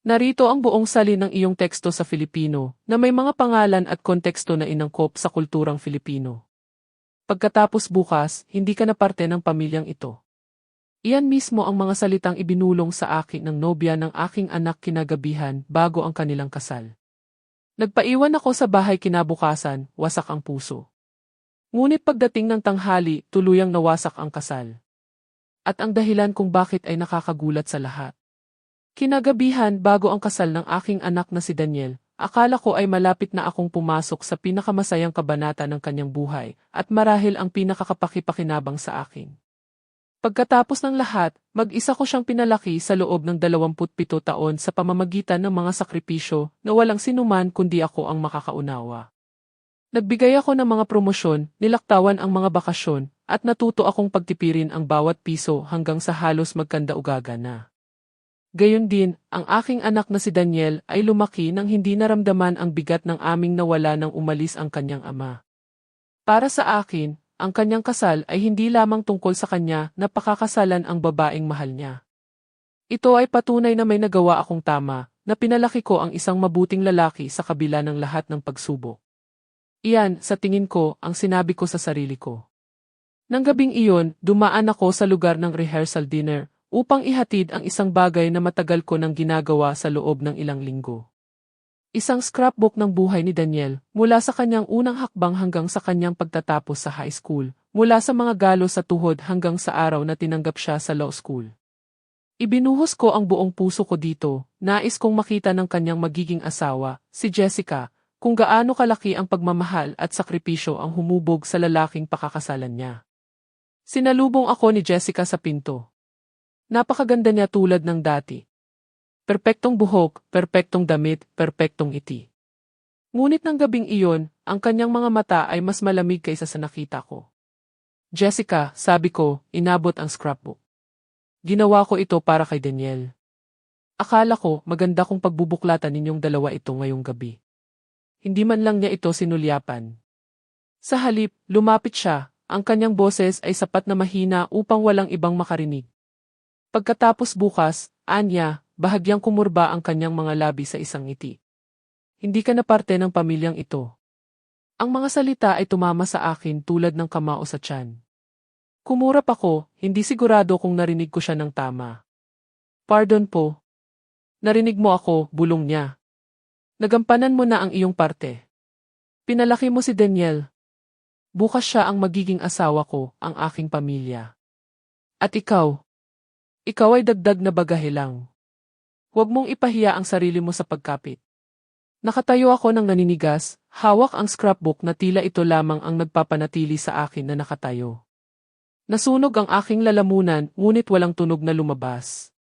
Narito ang buong salin ng iyong teksto sa Filipino na may mga pangalan at konteksto na inangkop sa kulturang Filipino. Pagkatapos bukas, hindi ka na parte ng pamilyang ito. Iyan mismo ang mga salitang ibinulong sa akin ng nobya ng aking anak kinagabihan bago ang kanilang kasal. Nagpaiwan ako sa bahay kinabukasan, wasak ang puso. Ngunit pagdating ng tanghali, tuluyang nawasak ang kasal. At ang dahilan kung bakit ay nakakagulat sa lahat. Kinagabihan bago ang kasal ng aking anak na si Daniel, akala ko ay malapit na akong pumasok sa pinakamasayang kabanata ng kanyang buhay at marahil ang pinakakapakipakinabang sa akin. Pagkatapos ng lahat, mag-isa ko siyang pinalaki sa loob ng 27 taon sa pamamagitan ng mga sakripisyo na walang sinuman kundi ako ang makakaunawa. Nagbigay ako ng mga promosyon, nilaktawan ang mga bakasyon, at natuto akong pagtipirin ang bawat piso hanggang sa halos magkanda-ugaga na. Gayon din, ang aking anak na si Daniel ay lumaki nang hindi naramdaman ang bigat ng aming nawala nang umalis ang kanyang ama. Para sa akin, ang kanyang kasal ay hindi lamang tungkol sa kanya na pakakasalan ang babaeng mahal niya. Ito ay patunay na may nagawa akong tama, na pinalaki ko ang isang mabuting lalaki sa kabila ng lahat ng pagsubok. Iyan, sa tingin ko, ang sinabi ko sa sarili ko. Nang gabing iyon, dumaan ako sa lugar ng rehearsal dinner, upang ihatid ang isang bagay na matagal ko nang ginagawa sa loob ng ilang linggo. Isang scrapbook ng buhay ni Daniel, mula sa kanyang unang hakbang hanggang sa kanyang pagtatapos sa high school, mula sa mga galo sa tuhod hanggang sa araw na tinanggap siya sa law school. Ibinuhos ko ang buong puso ko dito, nais kong makita ng kanyang magiging asawa, si Jessica, kung gaano kalaki ang pagmamahal at sakripisyo ang humubog sa lalaking pakakasalan niya. Sinalubong ako ni Jessica sa pinto. Napakaganda niya tulad ng dati. Perpektong buhok, perpektong damit, perpektong ngiti. Ngunit ng gabing iyon, ang kanyang mga mata ay mas malamig kaysa sa nakita ko. Jessica, sabi ko, inabot ang scrapbook. Ginawa ko ito para kay Daniel. Akala ko, maganda kong pagbubuklatan ninyong dalawa ito ngayong gabi. Hindi man lang niya ito sinulyapan. Sa halip, lumapit siya, ang kanyang boses ay sapat na mahina upang walang ibang makarinig. Pagkatapos bukas, anya, bahagyang kumurba ang kanyang mga labi sa isang ngiti. Hindi ka na parte ng pamilyang ito. Ang mga salita ay tumama sa akin tulad ng kamao sa tiyan. Kumurap ako, hindi sigurado kung narinig ko siya ng tama. Pardon po. Narinig mo ako, bulong niya. Nagampanan mo na ang iyong parte. Pinalaki mo si Daniel. Bukas siya ang magiging asawa ko, ang aking pamilya. At ikaw ay dagdag na bagahe lang. Huwag mong ipahiya ang sarili mo sa pagkapit. Nakatayo ako ng naninigas, hawak ang scrapbook na tila ito lamang ang nagpapanatili sa akin na nakatayo. Nasunog ang aking lalamunan, ngunit walang tunog na lumabas.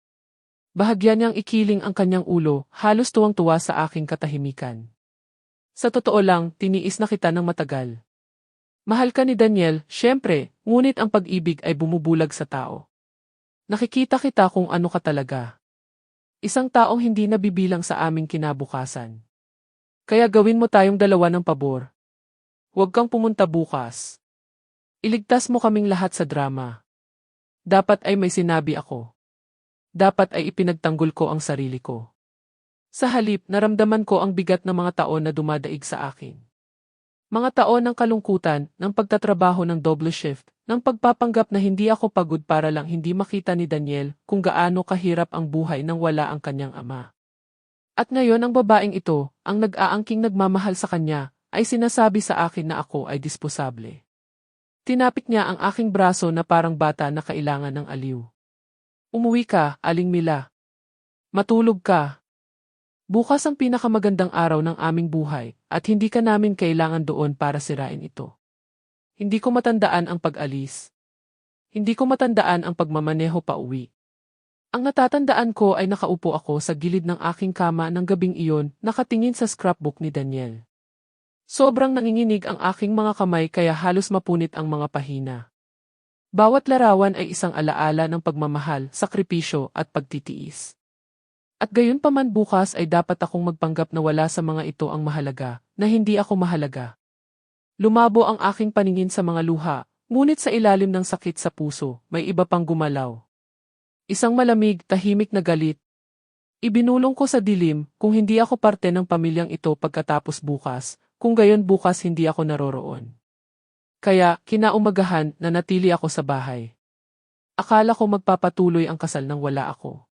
Bahagyan niyang ikiling ang kanyang ulo, halos tuwang-tuwa sa aking katahimikan. Sa totoo lang, tiniis na kita ng matagal. Mahal ka ni Daniel, syempre, ngunit ang pag-ibig ay bumubulag sa tao. Nakikita kita kung ano ka talaga. Isang taong hindi nabibilang sa aming kinabukasan. Kaya gawin mo tayong dalawa ng pabor. Huwag kang pumunta bukas. Iligtas mo kaming lahat sa drama. Dapat ay may sinabi ako. Dapat ay ipinagtanggol ko ang sarili ko. Sa halip, naramdaman ko ang bigat ng mga taon na dumadaig sa akin. Mga taon ng kalungkutan, ng pagtatrabaho ng double shift, ng pagpapanggap na hindi ako pagod para lang hindi makita ni Daniel kung gaano kahirap ang buhay nang wala ang kanyang ama. At ngayon ang babaeng ito, ang nag-aangking nagmamahal sa kanya, ay sinasabi sa akin na ako ay disposable. Tinapik niya ang aking braso na parang bata na kailangan ng aliw. Umuwi ka, Aling Mila. Matulog ka. Bukas ang pinakamagandang araw ng aming buhay, at hindi ka namin kailangan doon para sirain ito. Hindi ko matandaan ang pag-alis. Hindi ko matandaan ang pagmamaneho pa uwi. Ang natatandaan ko ay nakaupo ako sa gilid ng aking kama ng gabing iyon, nakatingin sa scrapbook ni Daniel. Sobrang nanginginig ang aking mga kamay kaya halos mapunit ang mga pahina. Bawat larawan ay isang alaala ng pagmamahal, sakripisyo at pagtitiis. At gayon pa man bukas ay dapat akong magpanggap na wala sa mga ito ang mahalaga, na hindi ako mahalaga. Lumabo ang aking paningin sa mga luha, ngunit sa ilalim ng sakit sa puso, may iba pang gumalaw. Isang malamig, tahimik na galit. Ibinulong ko sa dilim, kung hindi ako parte ng pamilyang ito pagkatapos bukas, kung gayon bukas hindi ako naroroon. Kaya, kinaumagahan, nanatili ako sa bahay. Akala ko magpapatuloy ang kasal nang wala ako.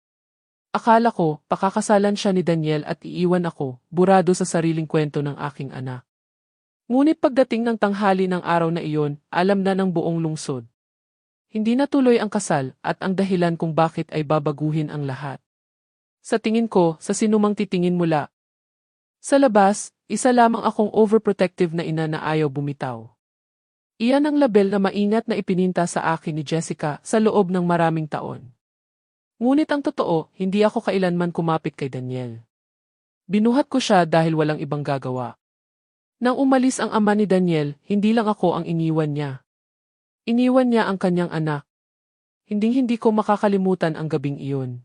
Akala ko, pakakasalan siya ni Daniel at iiwan ako, burado sa sariling kwento ng aking anak. Ngunit pagdating ng tanghali ng araw na iyon, alam na ng buong lungsod. Hindi natuloy ang kasal at ang dahilan kung bakit ay babaguhin ang lahat. Sa tingin ko, sa sinumang titingin mula. Sa labas, isa lamang akong overprotective na ina na ayaw bumitaw. Iyan ang label na maingat na ipininta sa akin ni Jessica sa loob ng maraming taon. Ngunit ang totoo, hindi ako kailanman kumapit kay Daniel. Binuhat ko siya dahil walang ibang gagawa. Nang umalis ang ama ni Daniel, hindi lang ako ang iniwan niya. Iniwan niya ang kanyang anak. Hinding-hindi ko makakalimutan ang gabing iyon.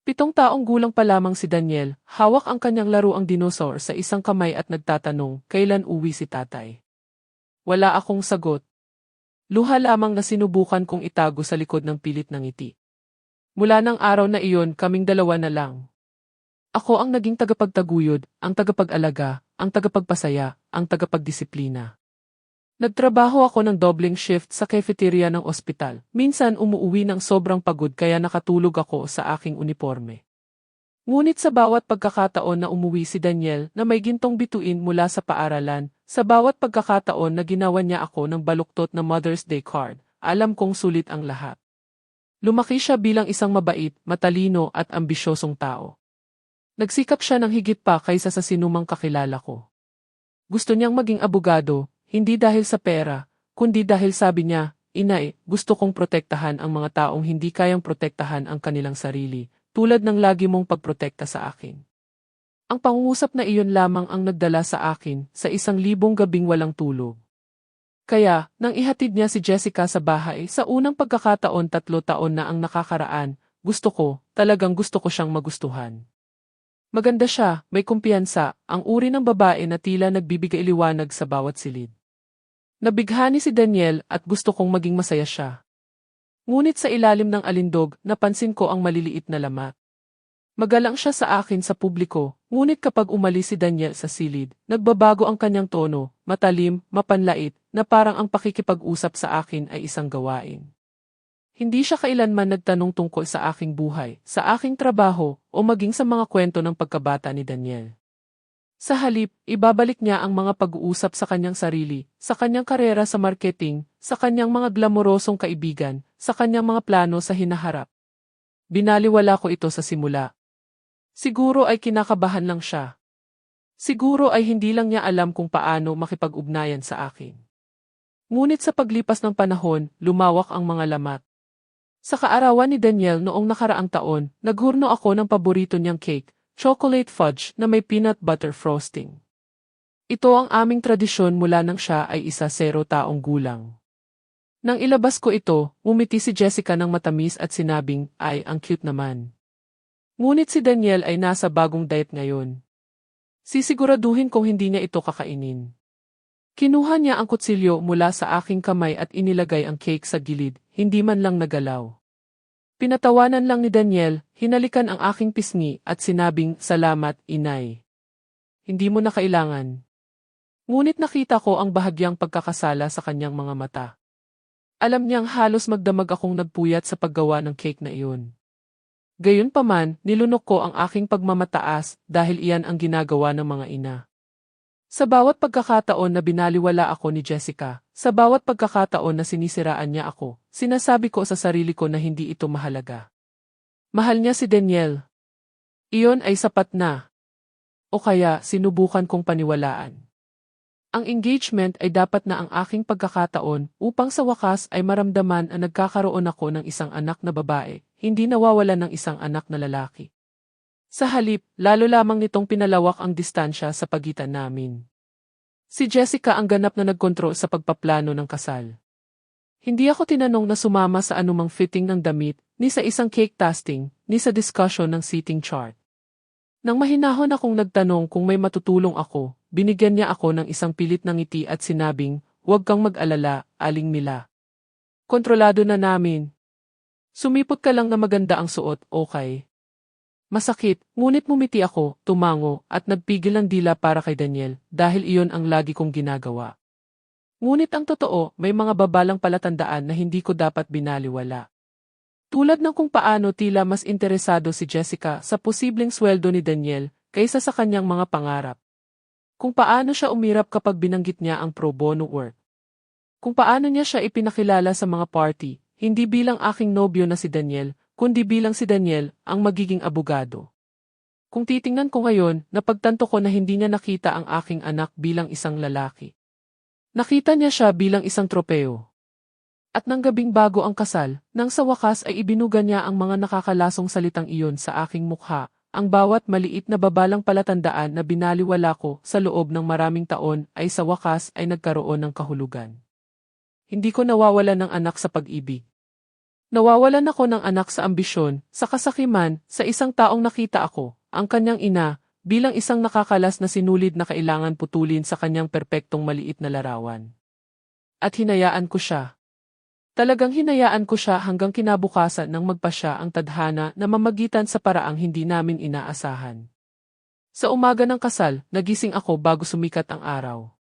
7 taong gulang pa lamang si Daniel, hawak ang kanyang laruang dinosaur sa isang kamay at nagtatanong, kailan uwi si tatay? Wala akong sagot. Luha lamang na sinubukan kong itago sa likod ng pilit ng ngiti. Mula ng araw na iyon, kaming dalawa na lang. Ako ang naging tagapagtaguyod, ang tagapag-alaga, ang tagapagpasaya, ang tagapagdisiplina. Nagtrabaho ako ng doubling shift sa cafeteria ng ospital. Minsan umuuwi ng sobrang pagod kaya nakatulog ako sa aking uniforme. Ngunit sa bawat pagkakataon na umuwi si Daniel na may gintong bituin mula sa paaralan, sa bawat pagkakataon na ginawa niya ako ng baluktot na Mother's Day card, alam kong sulit ang lahat. Lumaki siya bilang isang mabait, matalino at ambisyosong tao. Nagsikap siya ng higit pa kaysa sa sinumang kakilala ko. Gusto niyang maging abogado, hindi dahil sa pera, kundi dahil sabi niya, "Inay, gusto kong protektahan ang mga taong hindi kayang protektahan ang kanilang sarili, tulad ng lagi mong pagprotekta sa akin." Ang pangungusap na iyon lamang ang nagdala sa akin sa 1,000 gabing walang tulog. Kaya, nang ihatid niya si Jessica sa bahay sa unang pagkakataon 3 taon na ang nakakaraan, talagang gusto ko siyang magustuhan. Maganda siya, may kumpiyansa, ang uri ng babae na tila nagbibigay liwanag sa bawat silid. Nabighani si Daniel at gusto kong maging masaya siya. Ngunit sa ilalim ng alindog, napansin ko ang maliliit na lamat. Magalang siya sa akin sa publiko, ngunit kapag umalis si Daniel sa silid, nagbabago ang kanyang tono, matalim, mapanlait, na parang ang pakikipag-usap sa akin ay isang gawain. Hindi siya kailanman nagtanong tungkol sa aking buhay, sa aking trabaho, o maging sa mga kwento ng pagkabata ni Daniel. Sa halip, ibabalik niya ang mga pag-uusap sa kanyang sarili, sa kanyang karera sa marketing, sa kanyang mga glamorosong kaibigan, sa kanyang mga plano sa hinaharap. Binaliwala ko ito sa simula. Siguro ay kinakabahan lang siya. Siguro ay hindi lang niya alam kung paano makipag-ugnayan sa akin. Ngunit sa paglipas ng panahon, lumawak ang mga lamat. Sa kaarawan ni Daniel noong nakaraang taon, naghurno ako ng paborito niyang cake, chocolate fudge na may peanut butter frosting. Ito ang aming tradisyon mula nang siya ay 0 taong gulang. Nang ilabas ko ito, umiti si Jessica ng matamis at sinabing, "Ay, ang cute naman." Ngunit si Daniel ay nasa bagong diet ngayon. Sisiguraduhin kong hindi niya ito kakainin. Kinuha niya ang kutsilyo mula sa aking kamay at inilagay ang cake sa gilid, hindi man lang nagalaw. Pinatawanan lang ni Daniel, hinalikan ang aking pisngi at sinabing, "Salamat, inay. Hindi mo na kailangan." Ngunit nakita ko ang bahagyang pagkakasala sa kanyang mga mata. Alam niyang halos magdamag akong nagpuyat sa paggawa ng cake na iyon. Gayunpaman, nilunok ko ang aking pagmamataas dahil iyan ang ginagawa ng mga ina. Sa bawat pagkakataon na binaliwala ako ni Jessica, sa bawat pagkakataon na sinisiraan niya ako, sinasabi ko sa sarili ko na hindi ito mahalaga. Mahal niya si Daniel. Iyon ay sapat na. O kaya, sinubukan kong paniwalaan. Ang engagement ay dapat na ang aking pagkakataon upang sa wakas ay maramdaman na nagkakaroon ako ng isang anak na babae, hindi nawawalan ng isang anak na lalaki. Sa halip, lalo lamang nitong pinalawak ang distansya sa pagitan namin. Si Jessica ang ganap na nagkontrol sa pagpaplano ng kasal. Hindi ako tinanong na sumama sa anumang fitting ng damit, ni sa isang cake tasting, ni sa discussion ng seating chart. Nang mahinahon akong nagtanong kung may matutulong ako, binigyan niya ako ng isang pilit na ngiti at sinabing, "Huwag kang mag-alala, Aling Mila. Kontrolado na namin. Sumipot ka lang na maganda ang suot, okay?" Masakit, ngunit mumiti ako, tumango, at nagpigil ng dila para kay Daniel, dahil iyon ang lagi kong ginagawa. Ngunit ang totoo, may mga babalang palatandaan na hindi ko dapat binaliwala. Tulad ng kung paano tila mas interesado si Jessica sa posibleng sweldo ni Daniel kaysa sa kanyang mga pangarap. Kung paano siya umirap kapag binanggit niya ang pro bono work. Kung paano niya siya ipinakilala sa mga party, hindi bilang aking nobyo na si Daniel, kundi bilang si Daniel ang magiging abogado. Kung titingnan ko ngayon, napagtanto ko na hindi niya nakita ang aking anak bilang isang lalaki. Nakita niya siya bilang isang tropeo. At nang gabing bago ang kasal, nang sa wakas ay ibinuga niya ang mga nakakalasong salitang iyon sa aking mukha, ang bawat maliit na babalang palatandaan na binaliwala ko sa loob ng maraming taon ay sa wakas ay nagkaroon ng kahulugan. Hindi ko nawawalan ng anak sa pag-ibig. Nawawalan ako ng anak sa ambisyon, sa kasakiman, sa isang taong nakita ako, ang kanyang ina, bilang isang nakakalas na sinulid na kailangan putulin sa kanyang perpektong maliit na larawan. At hinayaan ko siya. Talagang hinayaan ko siya hanggang kinabukasan nang magpasya ang tadhana na mamagitan sa paraang hindi namin inaasahan. Sa umaga ng kasal, nagising ako bago sumikat ang araw.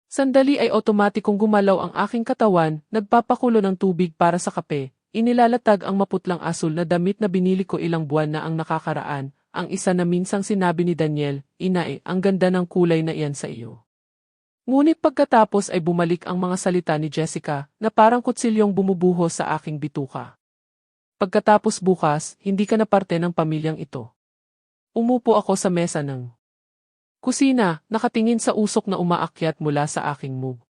Sandali ay otomatikong gumalaw ang aking katawan, nagpapakulo ng tubig para sa kape. Inilalatag ang maputlang asul na damit na binili ko ilang buwan na ang nakakaraan, ang isa na minsang sinabi ni Daniel, "Inae, ang ganda ng kulay na iyan sa iyo." Ngunit pagkatapos ay bumalik ang mga salita ni Jessica na parang kutsilyong bumubuho sa aking bituka. Pagkatapos bukas, hindi ka na parte ng pamilyang ito. Umupo ako sa mesa ng kusina, nakatingin sa usok na umaakyat mula sa aking mug.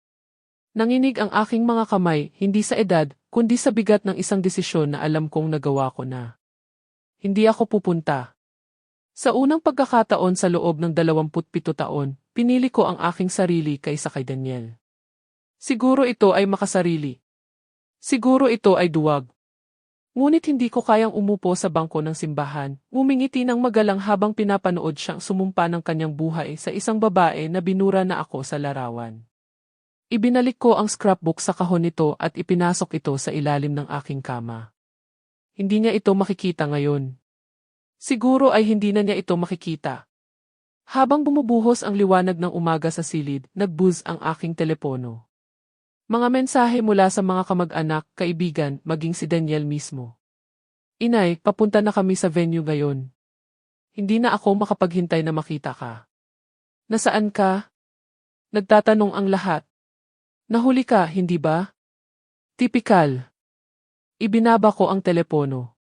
Nanginig ang aking mga kamay, hindi sa edad, kundi sa bigat ng isang desisyon na alam kong nagawa ko na. Hindi ako pupunta. Sa unang pagkakataon sa loob ng 27 taon, pinili ko ang aking sarili kaysa kay Daniel. Siguro ito ay makasarili. Siguro ito ay duwag. Ngunit hindi ko kayang umupo sa bangko ng simbahan, ngumingiti ng magalang habang pinapanood siyang sumumpa ng kanyang buhay sa isang babae na binura na ako sa larawan. Ibinalik ko ang scrapbook sa kahon nito at ipinasok ito sa ilalim ng aking kama. Hindi niya ito makikita ngayon. Siguro ay hindi na niya ito makikita. Habang bumubuhos ang liwanag ng umaga sa silid, nag-buzz ang aking telepono. Mga mensahe mula sa mga kamag-anak, kaibigan, maging si Daniel mismo. "Inay, papunta na kami sa venue ngayon. Hindi na ako makapaghintay na makita ka." "Nasaan ka?" Nagtatanong ang lahat. "Nahuli ka, hindi ba?" Tipikal. Ibinaba ko ang telepono.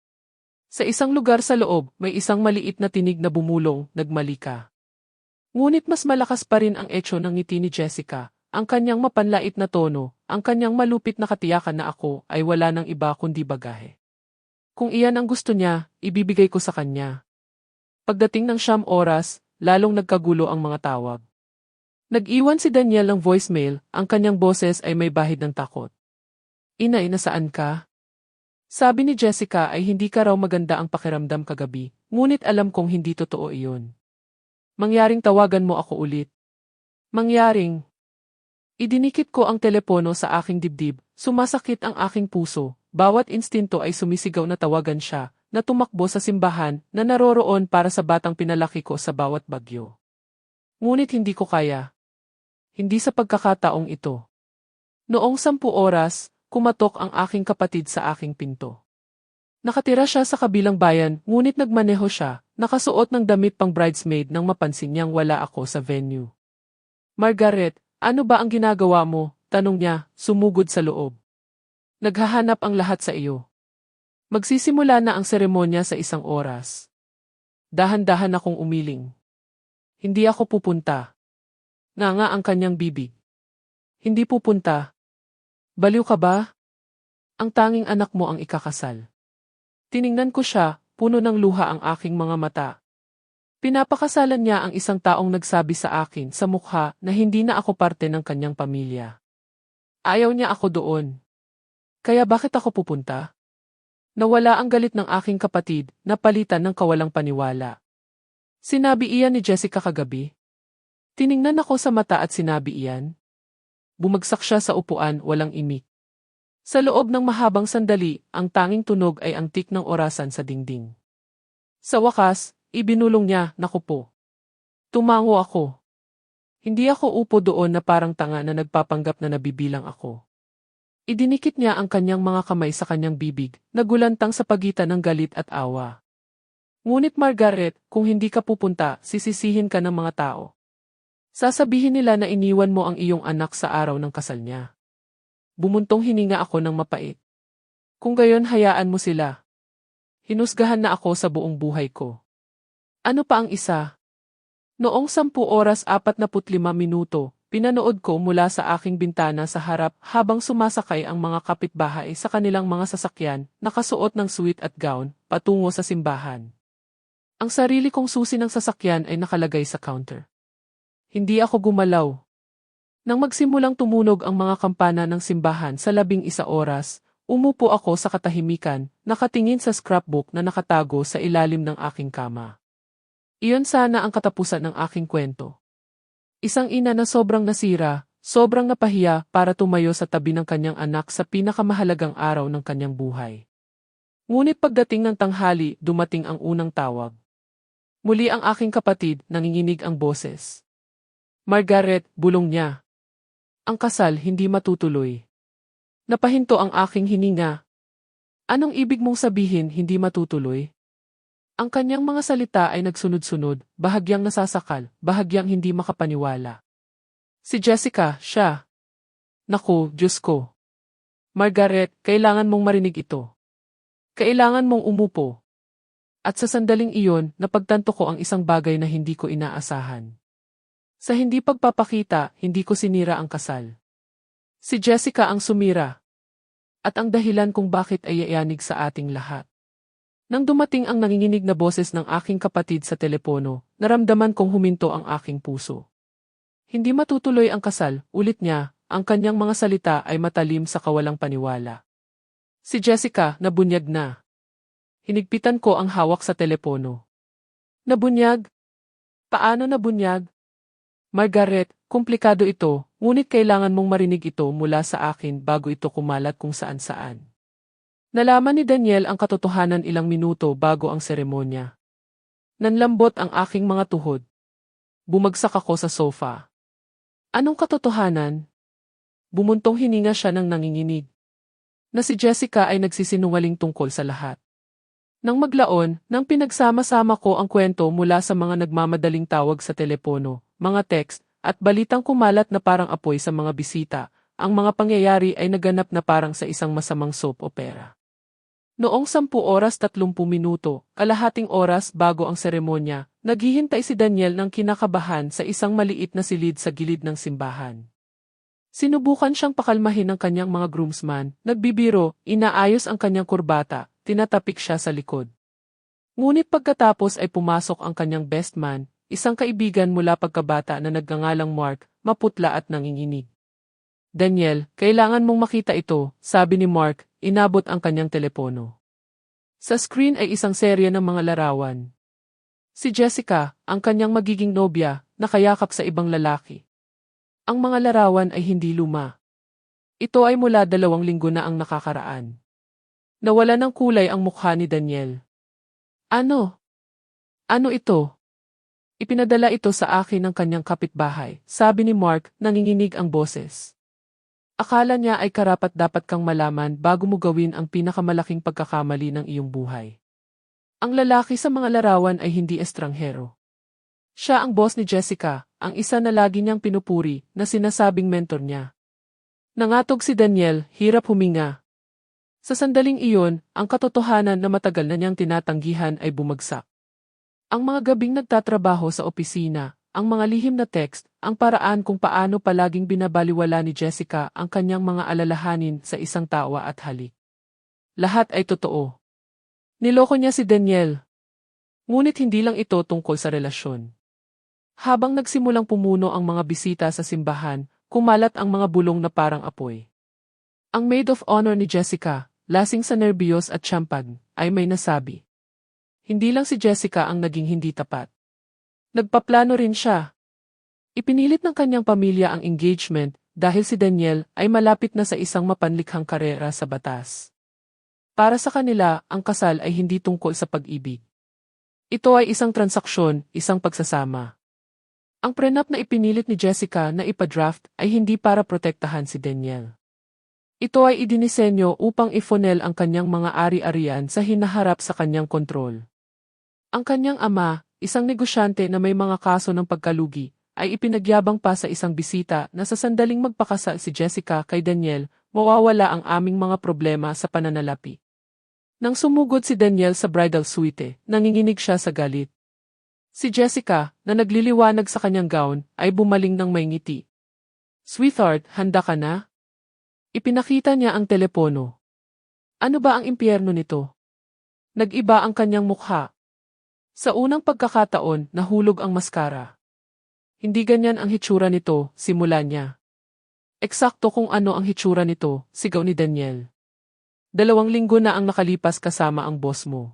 Sa isang lugar sa loob, may isang maliit na tinig na bumulong, "Nagmali ka." Ngunit mas malakas pa rin ang etyo ng ngiti ni Jessica, ang kanyang mapanlait na tono, ang kanyang malupit na katiyakan na ako ay wala ng iba kundi bagahe. Kung iyan ang gusto niya, ibibigay ko sa kanya. Pagdating ng 9 oras, lalong nagkagulo ang mga tawag. Nag-iwan si Daniel ng voicemail, ang kanyang boses ay may bahid ng takot. "Inay, nasaan ka?" Sabi ni Jessica ay hindi ka raw maganda ang pakiramdam kagabi, ngunit alam kong hindi totoo iyon. "Mangyaring tawagan mo ako ulit." Mangyaring. Idinikit ko ang telepono sa aking dibdib, sumasakit ang aking puso, bawat instinto ay sumisigaw na tawagan siya, na tumakbo sa simbahan, na naroroon para sa batang pinalaki ko sa bawat bagyo. Ngunit hindi ko kaya. Hindi sa pagkakataong ito. Noong 10 oras, kumatok ang aking kapatid sa aking pinto. Nakatira siya sa kabilang bayan, ngunit nagmaneho siya, nakasuot ng damit pang bridesmaid nang mapansin niyang wala ako sa venue. "Margaret, ano ba ang ginagawa mo?" tanong niya, sumugod sa loob. "Naghahanap ang lahat sa iyo. Magsisimula na ang seremonya sa 1 oras. Dahan-dahan akong umiling. "Hindi ako pupunta." Nganga ang kanyang bibig. "Hindi pupunta? Baliw ka ba? Ang tanging anak mo ang ikakasal." Tiningnan ko siya, puno ng luha ang aking mga mata. Pinapakasalan niya ang isang taong nagsabi sa akin sa mukha na hindi na ako parte ng kanyang pamilya. Ayaw niya ako doon. Kaya bakit ako pupunta? Nawala ang galit ng aking kapatid, napalitan ng kawalang paniwala. Sinabi iyan ni Jessica kagabi. Tiningnan ako sa mata at sinabi iyan. Bumagsak siya sa upuan, walang imik. Sa loob ng mahabang sandali, ang tanging tunog ay ang tik ng orasan sa dingding. Sa wakas, ibinulong niya, naku po. Tumango ako. Hindi ako upo doon na parang tanga na nagpapanggap na nabibilang ako. Idinikit niya ang kanyang mga kamay sa kanyang bibig, nagulantang sa pagitan ng galit at awa. Ngunit Margaret, kung hindi ka pupunta, sisisihin ka ng mga tao. Sasabihin nila na iniwan mo ang iyong anak sa araw ng kasal niya. Bumuntong hininga ako ng mapait. Kung gayon hayaan mo sila. Hinusgahan na ako sa buong buhay ko. Ano pa ang isa? Noong 10:45, pinanood ko mula sa aking bintana sa harap habang sumasakay ang mga kapitbahay sa kanilang mga sasakyan, nakasuot ng suit at gown, patungo sa simbahan. Ang sarili kong susi ng sasakyan ay nakalagay sa counter. Hindi ako gumalaw. Nang magsimulang tumunog ang mga kampana ng simbahan sa 11 oras, umupo ako sa katahimikan, nakatingin sa scrapbook na nakatago sa ilalim ng aking kama. Iyon sana ang katapusan ng aking kwento. Isang ina na sobrang nasira, sobrang napahiya para tumayo sa tabi ng kanyang anak sa pinakamahalagang araw ng kanyang buhay. Ngunit pagdating ng tanghali, dumating ang unang tawag. Muli ang aking kapatid, nanginginig ang boses. Margaret, bulong niya. Ang kasal hindi matutuloy. Napahinto ang aking hininga. Anong ibig mong sabihin hindi matutuloy? Ang kanyang mga salita ay nagsunod-sunod, bahagyang nasasakal, bahagyang hindi makapaniwala. Si Jessica, siya. Naku, Diyos ko. Margaret, kailangan mong marinig ito. Kailangan mong umupo. At sa sandaling iyon, napagtanto ko ang isang bagay na hindi ko inaasahan. Sa hindi pagpapakita, hindi ko sinira ang kasal. Si Jessica ang sumira. At ang dahilan kung bakit ay yayanig sa ating lahat. Nang dumating ang nanginginig na boses ng aking kapatid sa telepono, naramdaman kong huminto ang aking puso. Hindi matutuloy ang kasal, ulit niya, ang kanyang mga salita ay matalim sa kawalang paniwala. Si Jessica, nabunyag na. Hinigpitan ko ang hawak sa telepono. Nabunyag? Paano nabunyag? Margaret, komplikado ito, ngunit kailangan mong marinig ito mula sa akin bago ito kumalat kung saan-saan. Nalaman ni Daniel ang katotohanan ilang minuto bago ang seremonya. Nanlambot ang aking mga tuhod. Bumagsak ako sa sofa. Anong katotohanan? Bumuntong hininga siya ng nanginginig. Na si Jessica ay nagsisinungaling tungkol sa lahat. Nang maglaon, nang pinagsama-sama ko ang kwento mula sa mga nagmamadaling tawag sa telepono, mga text, at balitang kumalat na parang apoy sa mga bisita, ang mga pangyayari ay naganap na parang sa isang masamang soap opera. Noong 10:30, kalahating oras bago ang seremonya, naghihintay si Daniel ng kinakabahan sa isang maliit na silid sa gilid ng simbahan. Sinubukan siyang pakalmahin ng kanyang mga groomsman, nagbibiro, inaayos ang kanyang kurbata, tinatapik siya sa likod. Ngunit pagkatapos ay pumasok ang kanyang best man, isang kaibigan mula pagkabata na nagngangalang Mark, maputla at nanginginig. Daniel, kailangan mong makita ito, sabi ni Mark, inabot ang kanyang telepono. Sa screen ay isang serye ng mga larawan. Si Jessica, ang kanyang magiging nobya, nakayakap sa ibang lalaki. Ang mga larawan ay hindi luma. Ito ay mula 2 linggo na ang nakakaraan. Nawala ng kulay ang mukha ni Daniel. Ano? Ano ito? Ipinadala ito sa akin ng kanyang kapitbahay, sabi ni Mark, nanginginig ang boses. Akala niya ay karapat-dapat kang malaman bago mo gawin ang pinakamalaking pagkakamali ng iyong buhay. Ang lalaki sa mga larawan ay hindi estranghero. Siya ang boss ni Jessica, ang isa na lagi niyang pinupuri, na sinasabing mentor niya. Nangatog si Daniel, hirap huminga. Sa sandaling iyon, ang katotohanan na matagal na niyang tinatanggihan ay bumagsak. Ang mga gabing nagtatrabaho sa opisina, ang mga lihim na text, ang paraan kung paano palaging binabaliwala ni Jessica ang kanyang mga alalahanin sa isang tawa at halik. Lahat ay totoo. Niloko niya si Daniel. Ngunit hindi lang ito tungkol sa relasyon. Habang nagsimulang pumuno ang mga bisita sa simbahan, kumalat ang mga bulong na parang apoy. Ang maid of honor ni Jessica, lasing sa nerbiyos at champagne, ay may nasabi. Hindi lang si Jessica ang naging hindi tapat. Nagpaplano rin siya. Ipinilit ng kanyang pamilya ang engagement dahil si Daniel ay malapit na sa isang mapanlikhang karera sa batas. Para sa kanila, ang kasal ay hindi tungkol sa pag-ibig. Ito ay isang transaksyon, isang pagsasama. Ang prenup na ipinilit ni Jessica na ipadraft ay hindi para protektahan si Daniel. Ito ay idinisenyo upang ifonel ang kanyang mga ari-arian sa hinaharap sa kanyang kontrol. Ang kanyang ama, isang negosyante na may mga kaso ng pagkalugi, ay ipinagyabang pa sa isang bisita na sa sandaling magpakasal si Jessica kay Daniel, mawawala ang aming mga problema sa pananalapi. Nang sumugod si Daniel sa bridal suite, nanginginig siya sa galit. Si Jessica, na nagliliwanag sa kanyang gown, ay bumaling ng may ngiti. "Sweetheart, handa ka na?" Ipinakita niya ang telepono. Ano ba ang impyerno nito? Nag-iba ang kanyang mukha. Sa unang pagkakataon, nahulog ang maskara. Hindi ganyan ang hitsura nito, simula niya. Eksakto kung ano ang hitsura nito, sigaw ni Daniel. 2 linggo na ang nakalipas kasama ang boss mo.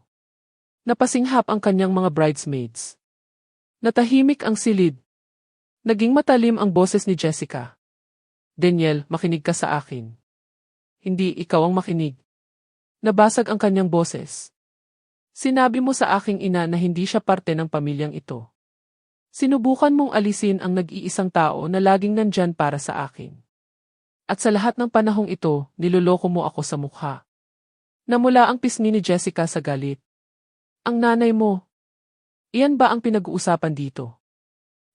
Napasinghap ang kanyang mga bridesmaids. Natahimik ang silid. Naging matalim ang boses ni Jessica. "Daniel, makinig ka sa akin." "Hindi, ikaw ang makinig." Nabasag ang kanyang boses. "Sinabi mo sa aking ina na hindi siya parte ng pamilyang ito. Sinubukan mong alisin ang nag-iisang tao na laging nandyan para sa akin. At sa lahat ng panahong ito, niloloko mo ako sa mukha." Namula ang pisngi ni Jessica sa galit. "Ang nanay mo. Iyan ba ang pinag-uusapan dito?"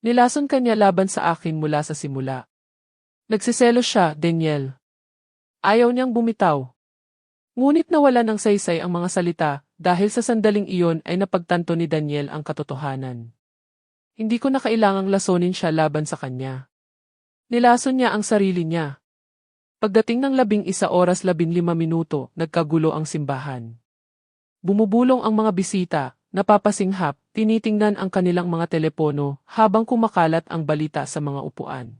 Nilason kanya laban sa akin mula sa simula. Nagsiselos siya, Daniel. Ayaw niyang bumitaw. Ngunit nawala ng saysay ang mga salita dahil sa sandaling iyon ay napagtanto ni Daniel ang katotohanan. Hindi ko na kailangang lasonin siya laban sa kanya. Nilason niya ang sarili niya. Pagdating ng 11:15, nagkagulo ang simbahan. Bumubulong ang mga bisita, napapasinghap, tinitingnan ang kanilang mga telepono habang kumakalat ang balita sa mga upuan.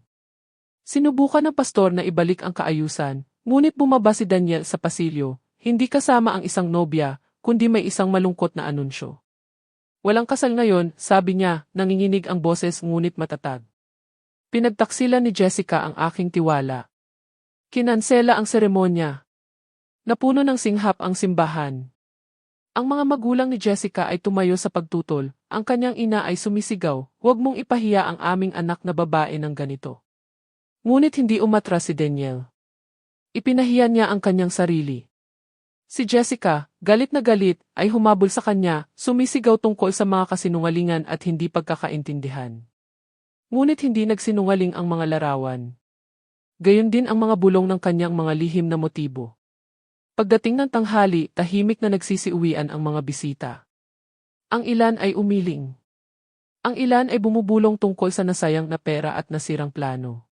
Sinubukan ng pastor na ibalik ang kaayusan, ngunit bumaba si Daniel sa pasilyo, hindi kasama ang isang nobya, kundi may isang malungkot na anunsyo. "Walang kasal ngayon," sabi niya, nanginginig ang boses ngunit matatag. Pinagtaksilan ni Jessica ang aking tiwala. Kinansela ang seremonya. Napuno ng singhap ang simbahan. Ang mga magulang ni Jessica ay tumayo sa pagtutol, ang kanyang ina ay sumisigaw, "Huwag mong ipahiya ang aming anak na babae ng ganito." Ngunit hindi umatras si Daniel. Ipinahiya niya ang kanyang sarili. Si Jessica, galit na galit, ay humabol sa kanya, sumisigaw tungkol sa mga kasinungalingan at hindi pagkakaintindihan. Ngunit hindi nagsinungaling ang mga larawan. Gayon din ang mga bulong ng kanyang mga lihim na motibo. Pagdating ng tanghali, tahimik na nagsisiuwian ang mga bisita. Ang ilan ay umiling. Ang ilan ay bumubulong tungkol sa nasayang na pera at nasirang plano.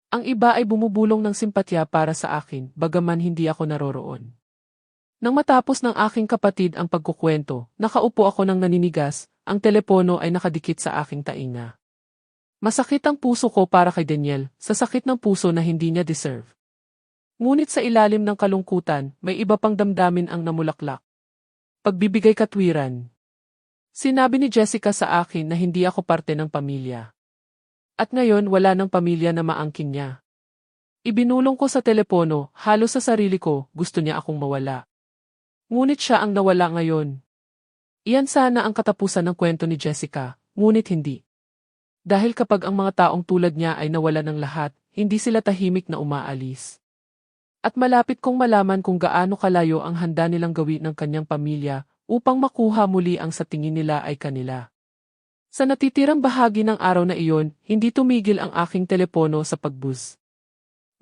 Ang iba ay bumubulong ng simpatya para sa akin, bagaman hindi ako naroroon. Nang matapos ng aking kapatid ang pagkukwento, nakaupo ako ng naninigas, ang telepono ay nakadikit sa aking tainga. Masakit ang puso ko para kay Daniel, sa sakit ng puso na hindi niya deserve. Ngunit sa ilalim ng kalungkutan, may iba pang damdamin ang namulaklak. Pagbibigay katwiran. Sinabi ni Jessica sa akin na hindi ako parte ng pamilya. At ngayon wala ng pamilya na maangkin niya. Ibinulong ko sa telepono, halos sa sarili ko, gusto niya akong mawala. Ngunit siya ang nawala ngayon. Iyan sana ang katapusan ng kwento ni Jessica, ngunit hindi. Dahil kapag ang mga taong tulad niya ay nawala ng lahat, hindi sila tahimik na umaalis. At malapit kong malaman kung gaano kalayo ang handa nilang gawin ng kanyang pamilya upang makuha muli ang sa tingin nila ay kanila. Sa natitirang bahagi ng araw na iyon, hindi tumigil ang aking telepono sa pagbuzz.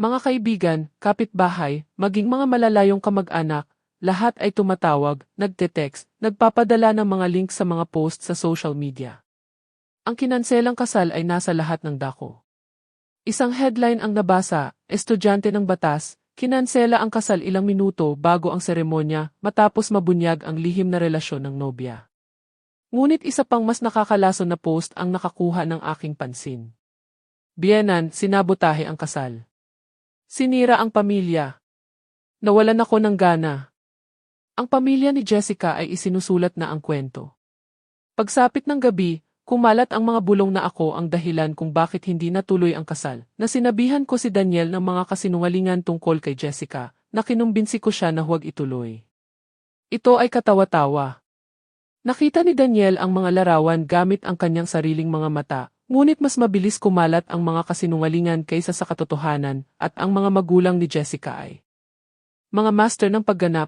Mga kaibigan, kapitbahay, maging mga malalayong kamag-anak, lahat ay tumatawag, nagte-text, nagpapadala ng mga link sa mga post sa social media. Ang kinanselang kasal ay nasa lahat ng dako. Isang headline ang nabasa, estudyante ng batas, kinansela ang kasal ilang minuto bago ang seremonya matapos mabunyag ang lihim na relasyon ng nobya. Ngunit isa pang mas nakakalason na post ang nakakuha ng aking pansin. Biyenan, sinabotahe ang kasal. Sinira ang pamilya. Nawalan ako ng gana. Ang pamilya ni Jessica ay isinusulat na ang kwento. Pagsapit ng gabi, kumalat ang mga bulong na ako ang dahilan kung bakit hindi natuloy ang kasal, na sinabihan ko si Daniel ng mga kasinungalingan tungkol kay Jessica, na kinumbinsi ko siya na huwag ituloy. Ito ay katawa-tawa. Nakita ni Daniel ang mga larawan gamit ang kanyang sariling mga mata, ngunit mas mabilis kumalat ang mga kasinungalingan kaysa sa katotohanan at ang mga magulang ni Jessica ay mga master ng pagganap.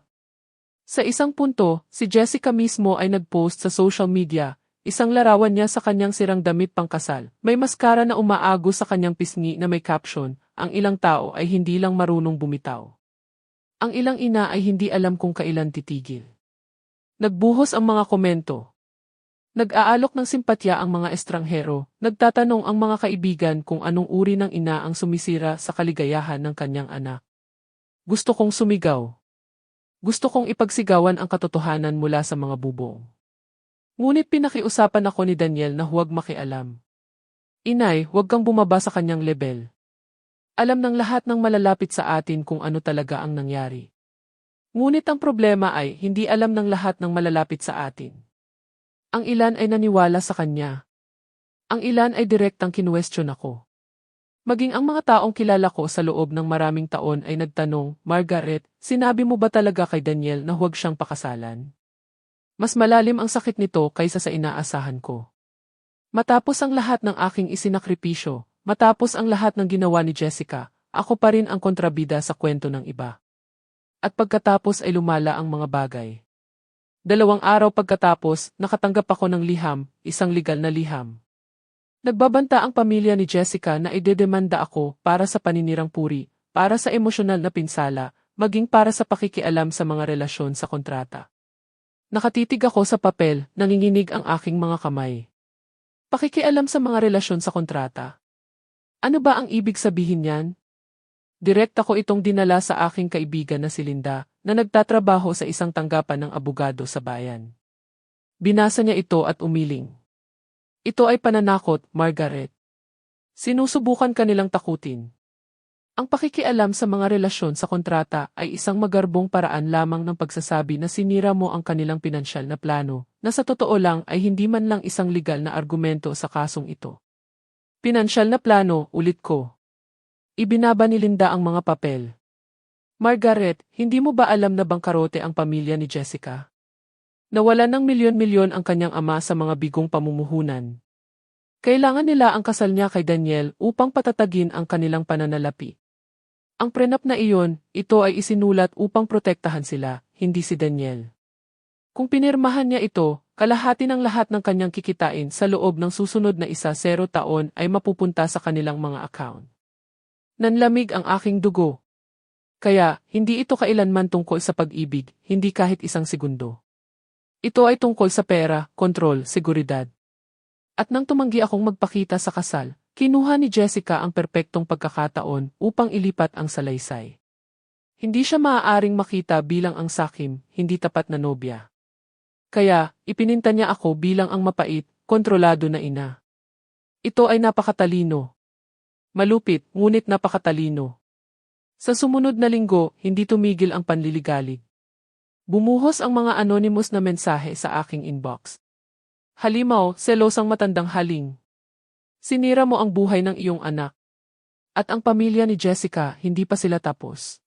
Sa isang punto, si Jessica mismo ay nag-post sa social media, isang larawan niya sa kanyang sirang damit pangkasal. May maskara na umaago sa kanyang pisngi na may caption, ang ilang tao ay hindi lang marunong bumitaw. Ang ilang ina ay hindi alam kung kailan titigil. Nagbuhos ang mga komento. Nag-aalok ng simpatya ang mga estranghero, nagtatanong ang mga kaibigan kung anong uri ng ina ang sumisira sa kaligayahan ng kanyang anak. Gusto kong sumigaw. Gusto kong ipagsigawan ang katotohanan mula sa mga bubong. Ngunit pinakiusapan ako ni Daniel na huwag makialam. Inay, huwag kang bumaba sa kanyang level. Alam ng lahat ng malalapit sa atin kung ano talaga ang nangyari. Ngunit ang problema ay hindi alam ng lahat ng malalapit sa atin. Ang ilan ay naniwala sa kanya. Ang ilan ay direktang kinuwestiyon ako. Maging ang mga taong kilala ko sa loob ng maraming taon ay nagtanong, Margaret, sinabi mo ba talaga kay Daniel na huwag siyang pakasalan? Mas malalim ang sakit nito kaysa sa inaasahan ko. Matapos ang lahat ng aking isinakripisyo, matapos ang lahat ng ginawa ni Jessica, ako pa rin ang kontrabida sa kwento ng iba. At pagkatapos ay lumala ang mga bagay. 2 araw pagkatapos, nakatanggap ako ng liham, isang legal na liham. Nagbabanta ang pamilya ni Jessica na idedemanda ako para sa paninirang puri, para sa emosyonal na pinsala, maging para sa pakikialam sa mga relasyon sa kontrata. Nakatitig ako sa papel, nanginginig ang aking mga kamay. Pakikialam sa mga relasyon sa kontrata. Ano ba ang ibig sabihin niyan? Direkta ko itong dinala sa aking kaibigan na si Linda, na nagtatrabaho sa isang tanggapan ng abogado sa bayan. Binasa niya ito at umiling. Ito ay pananakot, Margaret. Sinusubukan kanilang takutin. Ang pakikialam sa mga relasyon sa kontrata ay isang magarbong paraan lamang ng pagsasabi na sinira mo ang kanilang pinansyal na plano, na sa totoo lang ay hindi man lang isang legal na argumento sa kasong ito. Pinansyal na plano, ulit ko. Ibinaba ni Linda ang mga papel. Margaret, hindi mo ba alam na bangkarote ang pamilya ni Jessica? Nawalan ng milyon-milyon ang kanyang ama sa mga bigong pamumuhunan. Kailangan nila ang kasal niya kay Daniel upang patatagin ang kanilang pananalapi. Ang prenup na iyon, ito ay isinulat upang protektahan sila, hindi si Daniel. Kung pinirmahan niya ito, kalahati ng lahat ng kanyang kikitain sa loob ng susunod na 10 taon ay mapupunta sa kanilang mga account. Nanlamig ang aking dugo. Kaya, hindi ito kailanman tungkol sa pag-ibig, hindi kahit isang segundo. Ito ay tungkol sa pera, kontrol, seguridad. At nang tumanggi akong magpakita sa kasal, kinuha ni Jessica ang perpektong pagkakataon upang ilipat ang salaysay. Hindi siya maaaring makita bilang ang sakim, hindi tapat na nobya. Kaya, ipininta niya ako bilang ang mapait, kontrolado na ina. Ito ay napakatalino. Malupit, ngunit napakatalino. Sa sumunod na linggo, hindi tumigil ang panliligalig. Bumuhos ang mga anonymous na mensahe sa aking inbox. Halimaw, selosang matandang haling. Sinira mo ang buhay ng iyong anak. At ang pamilya ni Jessica, hindi pa sila tapos.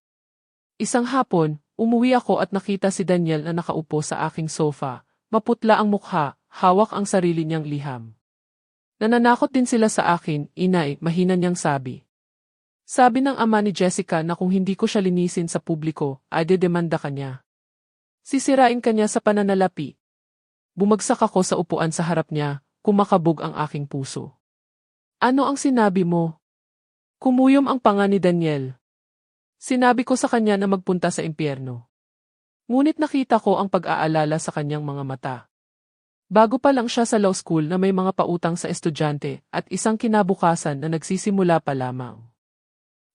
Isang hapon, umuwi ako at nakita si Daniel na nakaupo sa aking sofa, maputla ang mukha, hawak ang sarili niyang liham. Nananakot din sila sa akin, inay, mahina niyang sabi. Sabi ng ama ni Jessica na kung hindi ko siya linisin sa publiko, ay dedemanda ka niya. Sisirain ka niya sa pananalapi. Bumagsak ako sa upuan sa harap niya, kumakabog ang aking puso. Ano ang sinabi mo? Kumuyom ang panga ni Daniel. Sinabi ko sa kanya na magpunta sa impyerno. Ngunit nakita ko ang pag-aalala sa kanyang mga mata. Bago pa lang siya sa law school na may mga pautang sa estudyante at isang kinabukasan na nagsisimula pa lamang.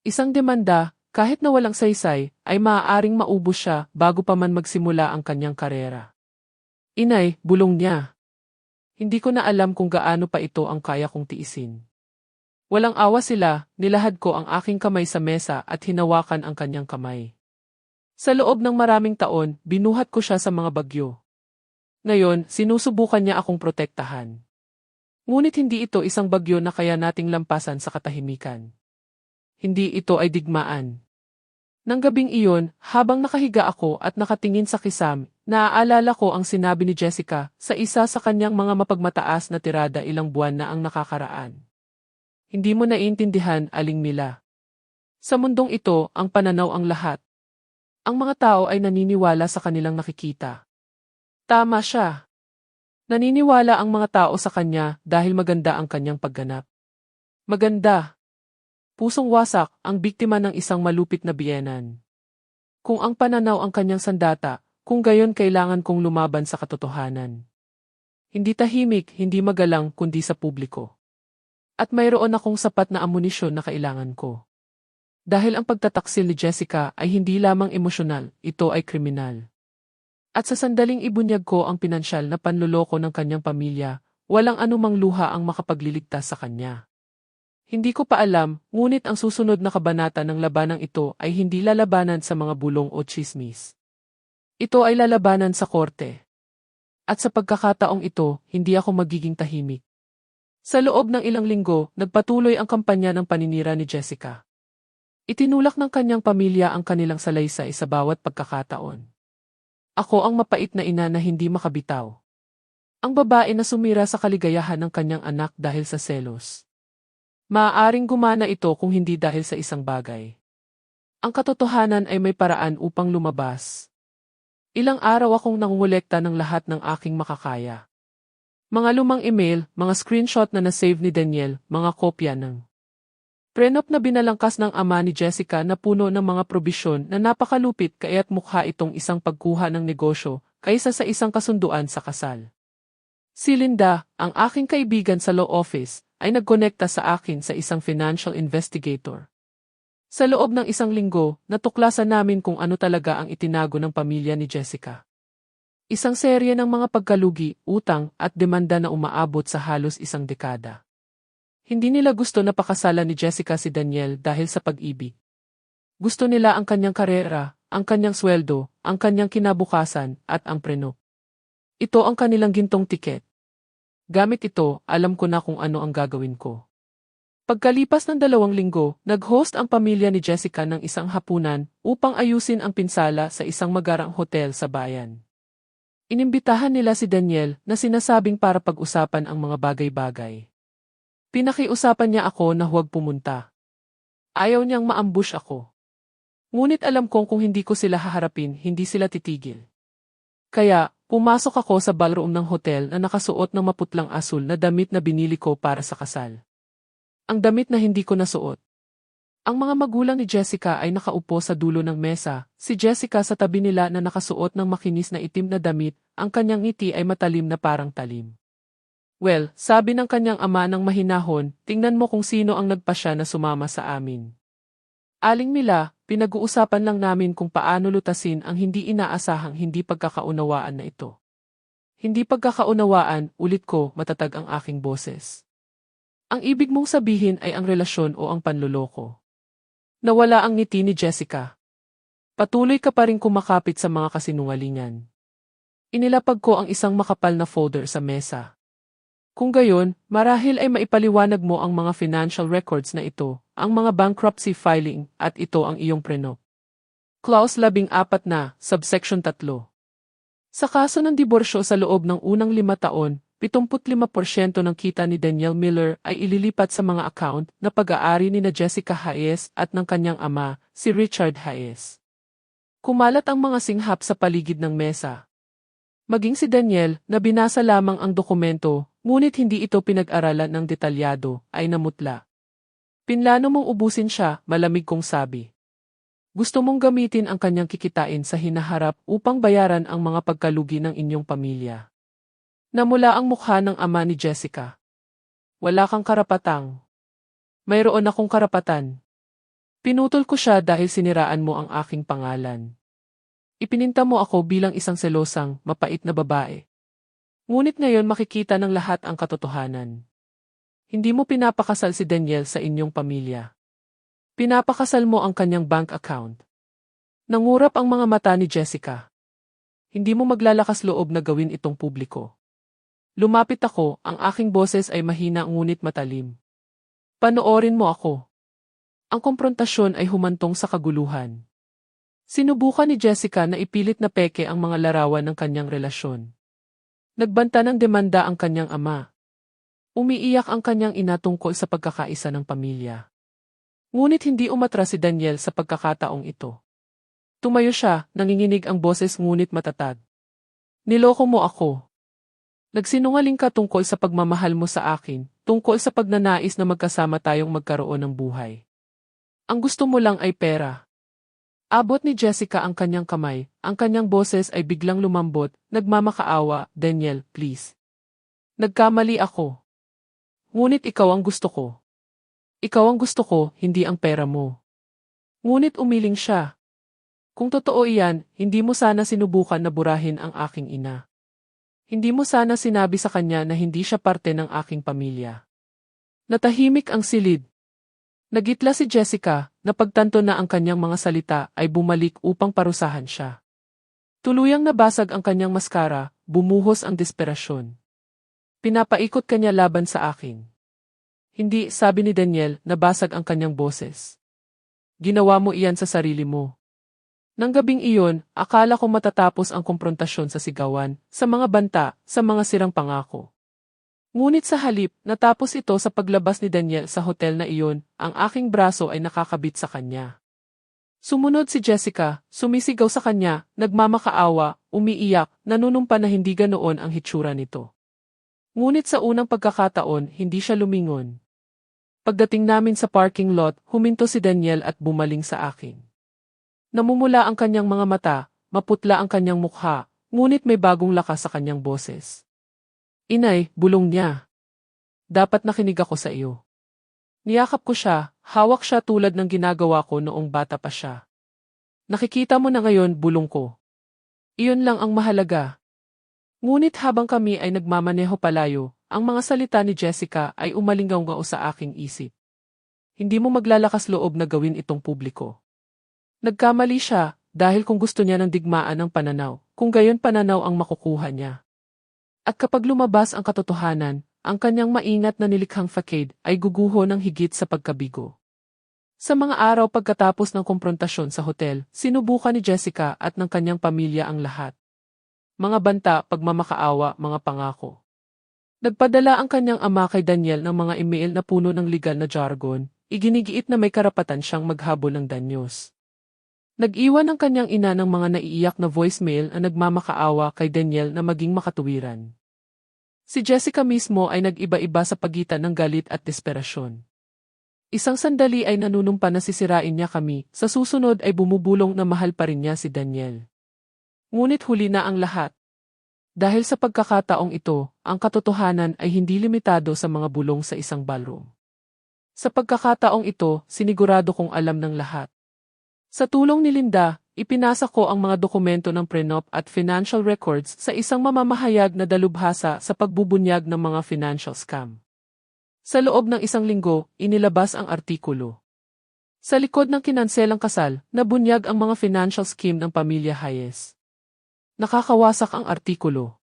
Isang demanda, kahit na walang saysay, ay maaaring maubos siya bago pa man magsimula ang kanyang karera. Inay, bulong niya. Hindi ko na alam kung gaano pa ito ang kaya kong tiisin. Walang awa sila, nilahad ko ang aking kamay sa mesa at hinawakan ang kanyang kamay. Sa loob ng maraming taon, binuhat ko siya sa mga bagyo. Ngayon, sinusubukan niya akong protektahan. Ngunit hindi ito isang bagyo na kaya nating lampasan sa katahimikan. Hindi ito ay digmaan. Nang gabing iyon, habang nakahiga ako at nakatingin sa kisam, Naaalala ko ang sinabi ni Jessica sa isa sa kanyang mga mapagmataas na tirada ilang buwan na ang nakakaraan. Hindi mo naiintindihan, Aling Mila. Sa mundong ito, ang pananaw ang lahat. Ang mga tao ay naniniwala sa kanilang nakikita. Tama siya. Naniniwala ang mga tao sa kanya dahil maganda ang kanyang pagganap. Maganda. Pusong wasak ang biktima ng isang malupit na biyenan. Kung ang pananaw ang kanyang sandata, kung gayon kailangan kong lumaban sa katotohanan. Hindi tahimik, hindi magalang, kundi sa publiko. At mayroon akong sapat na amunisyon na kailangan ko. Dahil ang pagtataksil ni Jessica ay hindi lamang emosyonal, ito ay kriminal. At sa sandaling ibunyag ko ang pinansyal na panloloko ng kanyang pamilya, walang anumang luha ang makapagliligtas sa kanya. Hindi ko pa alam, ngunit ang susunod na kabanata ng labanang ito ay hindi lalabanan sa mga bulong o tsismis. Ito ay lalabanan sa korte. At sa pagkakataong ito, hindi ako magiging tahimik. Sa loob ng ilang linggo, nagpatuloy ang kampanya ng paninira ni Jessica. Itinulak ng kanyang pamilya ang kanilang salaysay sa bawat pagkakataon. Ako ang mapait na ina na hindi makabitaw. Ang babae na sumira sa kaligayahan ng kanyang anak dahil sa selos. Maaaring gumana ito kung hindi dahil sa isang bagay. Ang katotohanan ay may paraan upang lumabas. Ilang araw akong nangungulekta ng lahat ng aking makakaya. Mga lumang email, mga screenshot na nasave ni Daniel, mga kopya ng prenup na binalangkas ng ama ni Jessica na puno ng mga probisyon na napakalupit kaya't mukha itong isang pagkuha ng negosyo kaysa sa isang kasunduan sa kasal. Si Linda, ang aking kaibigan sa law office, ay nagkonekta sa akin sa isang financial investigator. Sa loob ng isang linggo, natuklasan namin kung ano talaga ang itinago ng pamilya ni Jessica. Isang serye ng mga pagkalugi, utang at demanda na umaabot sa halos isang dekada. Hindi nila gusto na pakasalan ni Jessica si Daniel dahil sa pag-ibig. Gusto nila ang kanyang karera, ang kanyang sweldo, ang kanyang kinabukasan at ang prenup. Ito ang kanilang gintong tiket. Gamit ito, alam ko na kung ano ang gagawin ko. Pagkalipas ng 2 linggo, nag-host ang pamilya ni Jessica ng isang hapunan upang ayusin ang pinsala sa isang magarang hotel sa bayan. Inimbitahan nila si Daniel na sinasabing para pag-usapan ang mga bagay-bagay. Pinakiusapan niya ako na huwag pumunta. Ayaw niyang maambush ako. Ngunit alam kong kung hindi ko sila haharapin, hindi sila titigil. Kaya, pumasok ako sa ballroom ng hotel na nakasuot ng maputlang asul na damit na binili ko para sa kasal. Ang damit na hindi ko nasuot. Ang mga magulang ni Jessica ay nakaupo sa dulo ng mesa, si Jessica sa tabi nila na nakasuot ng makinis na itim na damit, ang kanyang ngiti ay matalim na parang talim. Well, sabi ng kanyang ama ng mahinahon, tingnan mo kung sino ang nagpasya na sumama sa amin. Aling Mila, pinag-uusapan lang namin kung paano lutasin ang hindi inaasahang hindi pagkakaunawaan na ito. Hindi pagkakaunawaan, ulit ko, matatag ang aking boses. Ang ibig mong sabihin ay ang relasyon o ang panloloko. Nawala ang ngiti ni Jessica. Patuloy ka pa rin kumakapit sa mga kasinungalingan. Inilapag ko ang isang makapal na folder sa mesa. Kung gayon, marahil ay maipaliwanag mo ang mga financial records na ito, ang mga bankruptcy filing, at ito ang iyong prenup. Clause 14 na, subsection 3. Sa kaso ng diborsyo sa loob ng unang 5 taon, 75% ng kita ni Daniel Miller ay ililipat sa mga account na pag-aari ni Jessica Hayes at ng kanyang ama, si Richard Hayes. Kumalat ang mga singhap sa paligid ng mesa. Maging si Daniel, na binasa lamang ang dokumento, ngunit hindi ito pinag-aralan ng detalyado, ay namutla. Pinlano mong ubusin siya, malamig kong sabi. Gusto mong gamitin ang kanyang kikitain sa hinaharap upang bayaran ang mga pagkalugi ng inyong pamilya. Namula ang mukha ng ama ni Jessica. Wala kang karapatang. Mayroon akong karapatan. Pinutol ko siya dahil siniraan mo ang aking pangalan. Ipininta mo ako bilang isang selosang, mapait na babae. Ngunit ngayon makikita ng lahat ang katotohanan. Hindi mo pinapakasal si Daniel sa inyong pamilya. Pinapakasal mo ang kanyang bank account. Nangurap ang mga mata ni Jessica. Hindi mo maglalakas loob na gawin itong publiko. Lumapit ako, ang aking boses ay mahina ngunit matalim. Panoorin mo ako. Ang komprontasyon ay humantong sa kaguluhan. Sinubukan ni Jessica na ipilit na peke ang mga larawan ng kanyang relasyon. Nagbanta ng demanda ang kanyang ama. Umiiyak ang kanyang ina tungkol sa pagkakaisa ng pamilya. Ngunit hindi umatras si Daniel sa pagkakataong ito. Tumayo siya, nanginginig ang boses ngunit matatag. Niloko mo ako. Nagsinungaling ka tungkol sa pagmamahal mo sa akin, tungkol sa pagnanais na magkasama tayong magkaroon ng buhay. Ang gusto mo lang ay pera. Abot ni Jessica ang kanyang kamay, ang kanyang boses ay biglang lumambot, nagmamakaawa, Daniel, please. Nagkamali ako. Ngunit ikaw ang gusto ko. Ikaw ang gusto ko, hindi ang pera mo. Ngunit umiling siya. Kung totoo iyan, hindi mo sana sinubukan na burahin ang aking ina. Hindi mo sana sinabi sa kanya na hindi siya parte ng aking pamilya. Natahimik ang silid. Nagitla si Jessica, napagtanto na ang kanyang mga salita ay bumalik upang parusahan siya. Tuluyang nabasag ang kanyang maskara, bumuhos ang desperasyon. Pinapaikot kanya laban sa akin. Hindi, sabi ni Daniel, nabasag ang kanyang boses. Ginawa mo iyan sa sarili mo. Nang gabing iyon, akala ko matatapos ang komprontasyon sa sigawan, sa mga banta, sa mga sirang pangako. Ngunit sa halip, natapos ito sa paglabas ni Daniel sa hotel na iyon, ang aking braso ay nakakabit sa kanya. Sumunod si Jessica, sumisigaw sa kanya, nagmamakaawa, umiiyak, nanunumpa na hindi ganoon ang hitsura nito. Ngunit sa unang pagkakataon, hindi siya lumingon. Pagdating namin sa parking lot, huminto si Daniel at bumaling sa akin. Namumula ang kanyang mga mata, maputla ang kanyang mukha, ngunit may bagong lakas sa kanyang boses. Inay, bulong niya. Dapat nakinig ako sa iyo. Niyakap ko siya, hawak siya tulad ng ginagawa ko noong bata pa siya. Nakikita mo na ngayon, bulong ko. Iyon lang ang mahalaga. Ngunit habang kami ay nagmamaneho palayo, ang mga salita ni Jessica ay umalingaw-ngaw sa aking isip. Hindi mo maglalakas loob na gawin itong publiko. Nagkamali siya, dahil kung gusto niya ng digmaan ng pananaw, kung gayon pananaw ang makukuha niya. At kapag lumabas ang katotohanan, ang kanyang maingat na nilikhang facade ay guguho ng higit sa pagkabigo. Sa mga araw pagkatapos ng komprontasyon sa hotel, sinubukan ni Jessica at ng kanyang pamilya ang lahat. Mga banta, pagmamakaawa, mga pangako. Nagpadala ang kanyang ama kay Daniel ng mga email na puno ng legal na jargon, iginigiit na may karapatan siyang maghabol ng danyos. Nag-iwan ang kanyang ina ng mga naiiyak na voicemail na nagmamakaawa kay Daniel na maging makatuwiran. Si Jessica mismo ay nag-iba-iba sa pagitan ng galit at desperasyon. Isang sandali ay nanunumpa na sisirain niya kami, sa susunod ay bumubulong na mahal pa rin niya si Daniel. Ngunit huli na ang lahat. Dahil sa pagkakataong ito, ang katotohanan ay hindi limitado sa mga bulong sa isang ballroom. Sa pagkakataong ito, sinigurado kong alam ng lahat. Sa tulong ni Linda, ipinasa ko ang mga dokumento ng prenup at financial records sa isang mamamahayag na dalubhasa sa pagbubunyag ng mga financial scam. Sa loob ng isang linggo, inilabas ang artikulo. Sa likod ng kinanselang kasal, nabunyag ang mga financial scheme ng pamilya Hayes. Nakakawasak ang artikulo.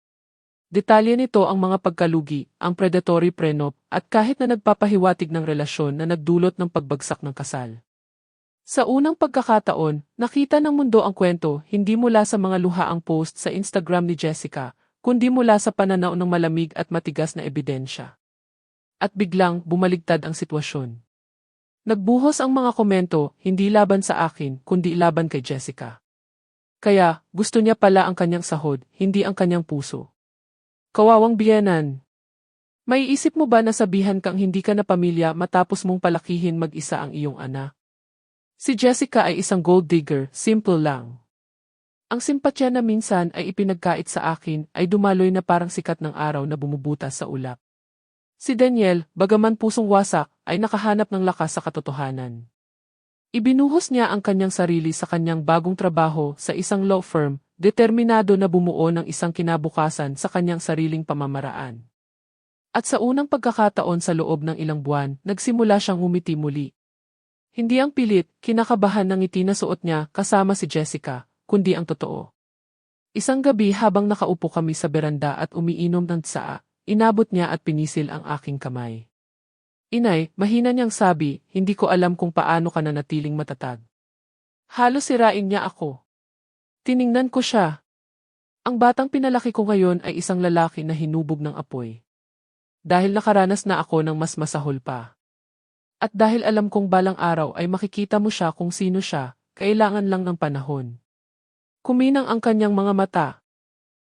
Detalye nito ang mga pagkalugi, ang predatory prenup, at kahit na nagpapahiwatig ng relasyon na nagdulot ng pagbagsak ng kasal. Sa unang pagkakataon, nakita ng mundo ang kwento hindi mula sa mga luhaang post sa Instagram ni Jessica, kundi mula sa pananaw ng malamig at matigas na ebidensya. At biglang bumaligtad ang sitwasyon. Nagbuhos ang mga komento, hindi laban sa akin, kundi laban kay Jessica. Kaya, gusto niya pala ang kanyang sahod, hindi ang kanyang puso. Kawawang biyenan. May isip mo ba na sabihan kang hindi ka na pamilya matapos mong palakihin mag-isa ang iyong anak? Si Jessica ay isang gold digger, simple lang. Ang simpatya na minsan ay ipinagkait sa akin ay dumaloy na parang sikat ng araw na bumubutas sa ulap. Si Daniel, bagaman pusong wasak, ay nakahanap ng lakas sa katotohanan. Ibinuhos niya ang kanyang sarili sa kanyang bagong trabaho sa isang law firm, determinado na bumuo ng isang kinabukasan sa kanyang sariling pamamaraan. At sa unang pagkakataon sa loob ng ilang buwan, nagsimula siyang umiti muli. Hindi ang pilit, kinakabahan ng ngiti na suot niya kasama si Jessica, kundi ang totoo. Isang gabi habang nakaupo kami sa beranda at umiinom ng tsaa, inabot niya at pinisil ang aking kamay. Inay, mahina niyang sabi, hindi ko alam kung paano ka nanatiling matatag. Halos sirain niya ako. Tiningnan ko siya. Ang batang pinalaki ko ngayon ay isang lalaki na hinubog ng apoy. Dahil nakaranas na ako ng mas masahol pa. At dahil alam kong balang araw ay makikita mo siya kung sino siya, kailangan lang ng panahon. Kuminang ang kanyang mga mata.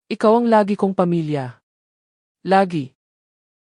Ikaw ang lagi kong pamilya. Lagi.